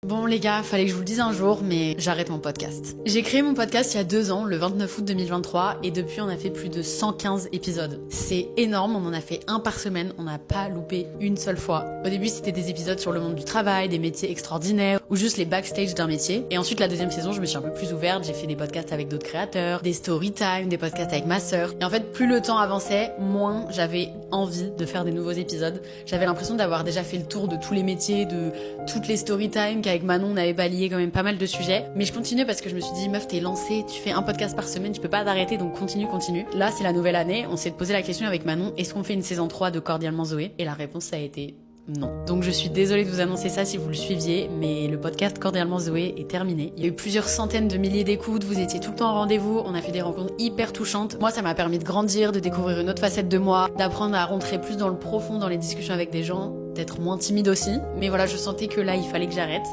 Bon les gars, fallait que je vous le dise un jour, mais j'arrête mon podcast. J'ai créé mon podcast il y a 2 ans, le 29 août 2023, et depuis on a fait plus de 115 épisodes. C'est énorme, on en a fait un par semaine, on n'a pas loupé une seule fois. Au début c'était des épisodes sur le monde du travail, des métiers extraordinaires, ou juste les backstage d'un métier. Et ensuite la deuxième saison, je me suis un peu plus ouverte, j'ai fait des podcasts avec d'autres créateurs, des story time, des podcasts avec ma sœur. Et en fait, plus le temps avançait, moins j'avais envie de faire des nouveaux épisodes. J'avais l'impression d'avoir déjà fait le tour de tous les métiers, de toutes les story time, qu'avec Manon on avait balayé quand même pas mal de sujets. Mais je continuais parce que je me suis dit, meuf, t'es lancée, tu fais un podcast par semaine, tu peux pas t'arrêter, donc continue. Là, c'est la nouvelle année, on s'est posé la question avec Manon, est-ce qu'on fait une saison 3 de Cordialement Zoé? Et la réponse a été non. Donc je suis désolée de vous annoncer ça si vous le suiviez, mais le podcast Cordialement Zoé est terminé. Il y a eu plusieurs centaines de milliers d'écoutes, vous étiez tout le temps au rendez-vous, on a fait des rencontres hyper touchantes. Moi, ça m'a permis de grandir, de découvrir une autre facette de moi, d'apprendre à rentrer plus dans le profond dans les discussions avec des gens, d'être moins timide aussi. Mais voilà, je sentais que là, il fallait que j'arrête.